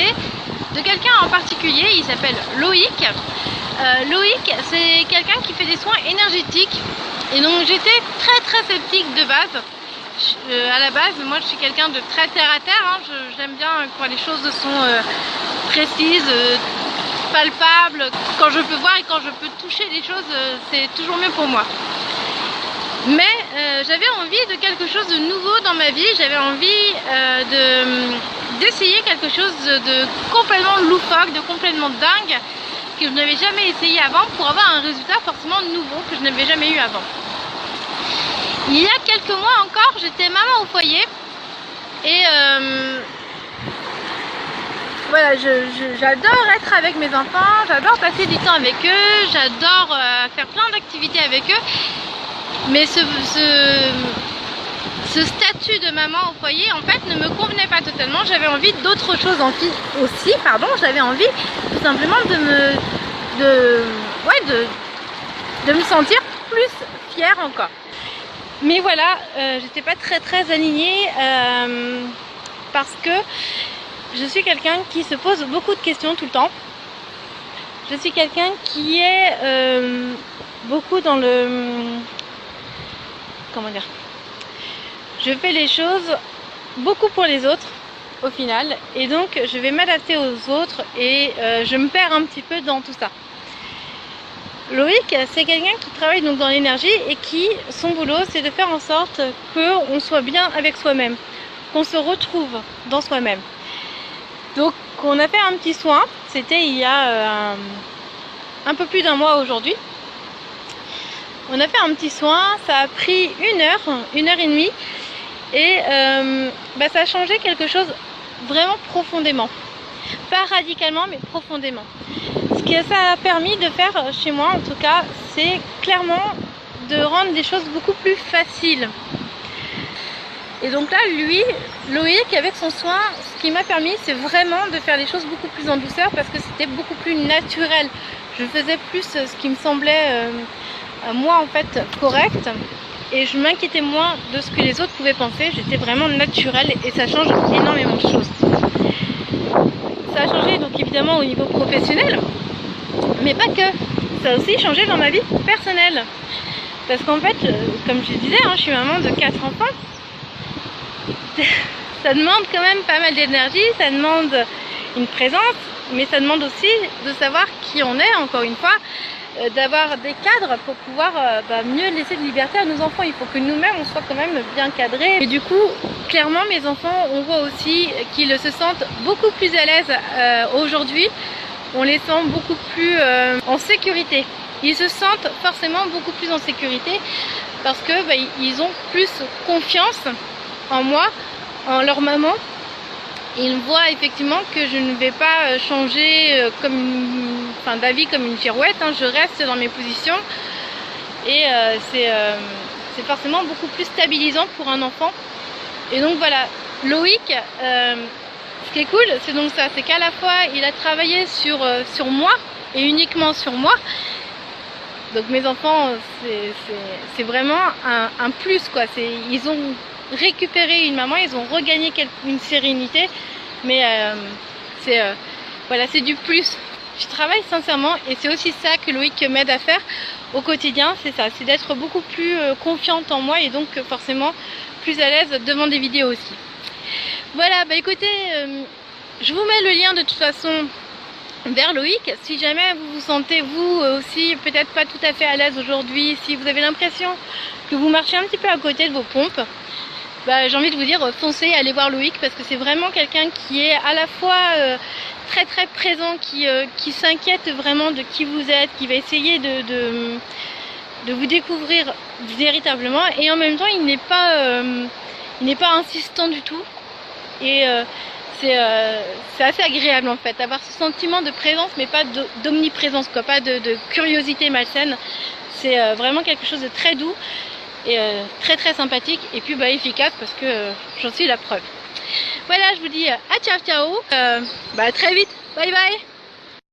parler de quelqu'un en particulier. Il s'appelle Loïc. Loïc, c'est quelqu'un qui fait des soins énergétiques. Et donc j'étais très sceptique de base. À la base, moi je suis quelqu'un de très terre à terre. Hein. J'aime bien quand les choses sont précises, palpables. Quand je peux voir et quand je peux toucher les choses, c'est toujours mieux pour moi. Mais j'avais envie de quelque chose de nouveau dans ma vie. J'avais envie d'essayer quelque chose de complètement loufoque, de complètement dingue, que je n'avais jamais essayé avant, pour avoir un résultat forcément nouveau que je n'avais jamais eu avant. Il y a quelques mois encore, j'étais maman au foyer et voilà, j'adore être avec mes enfants, j'adore passer du temps avec eux, j'adore faire plein d'activités avec eux, mais ce statut de maman au foyer en fait ne me convenait pas totalement. J'avais envie d'autre chose aussi, j'avais envie tout simplement de me sentir plus fière encore. Mais voilà, j'étais pas très alignée parce que je suis quelqu'un qui se pose beaucoup de questions tout le temps. Je suis quelqu'un qui est beaucoup dans le... Comment dire? Je fais les choses beaucoup pour les autres au final. Et donc je vais m'adapter aux autres et je me perds un petit peu dans tout ça. Loïc, c'est quelqu'un qui travaille donc dans l'énergie et qui, son boulot, c'est de faire en sorte qu'on soit bien avec soi-même, qu'on se retrouve dans soi-même. Donc, on a fait un petit soin, c'était il y a un peu plus d'un mois aujourd'hui. On a fait un petit soin, ça a pris une heure et demie, et ça a changé quelque chose vraiment profondément. Pas radicalement, mais profondément. Ce que ça a permis de faire chez moi, en tout cas, c'est clairement de rendre des choses beaucoup plus faciles. Et donc là, Loïc, avec son soin, ce qui m'a permis, c'est vraiment de faire les choses beaucoup plus en douceur parce que c'était beaucoup plus naturel. Je faisais plus ce qui me semblait, moi, en fait, correct. Et je m'inquiétais moins de ce que les autres pouvaient penser. J'étais vraiment naturelle et ça change énormément de choses. Ça a changé donc évidemment au niveau professionnel, mais pas que. Ça a aussi changé dans ma vie personnelle. Parce qu'en fait, comme je disais, je suis maman de 4 enfants. Ça demande quand même pas mal d'énergie, ça demande une présence, mais ça demande aussi de savoir qui on est, encore une fois, d'avoir des cadres pour pouvoir mieux laisser de liberté à nos enfants. Il faut que nous-mêmes on soit quand même bien cadrés. Et du coup, clairement, mes enfants, on voit aussi qu'ils se sentent beaucoup plus à l'aise aujourd'hui. On les sent beaucoup plus en sécurité. Ils se sentent forcément beaucoup plus en sécurité parce que ils ont plus confiance en moi, en leur maman. Ils voient effectivement que je ne vais pas changer d'avis comme une girouette, je reste dans mes positions et c'est forcément beaucoup plus stabilisant pour un enfant. Et donc voilà, Loïc, ce qui est cool, c'est donc ça, c'est qu'à la fois il a travaillé sur moi et uniquement sur moi. Donc mes enfants, c'est vraiment un plus quoi. Ils ont récupéré une maman, ils ont regagné une sérénité, mais voilà, c'est du plus. Je travaille sincèrement et c'est aussi ça que Loïc m'aide à faire au quotidien, c'est ça, c'est d'être beaucoup plus confiante en moi et donc forcément plus à l'aise devant des vidéos aussi. Voilà, écoutez, je vous mets le lien de toute façon vers Loïc. Si jamais vous vous sentez vous aussi peut-être pas tout à fait à l'aise aujourd'hui, si vous avez l'impression que vous marchez un petit peu à côté de vos pompes, j'ai envie de vous dire foncez, allez voir Loïc parce que c'est vraiment quelqu'un qui est à la fois très présent, qui s'inquiète vraiment de qui vous êtes, qui va essayer de vous découvrir véritablement et en même temps il n'est pas insistant du tout et c'est assez agréable en fait, avoir ce sentiment de présence mais pas d'omniprésence quoi, pas de curiosité malsaine. C'est vraiment quelque chose de très doux et très sympathique et puis efficace parce que j'en suis la preuve. Voilà, je vous dis à ciao, à très vite, bye bye.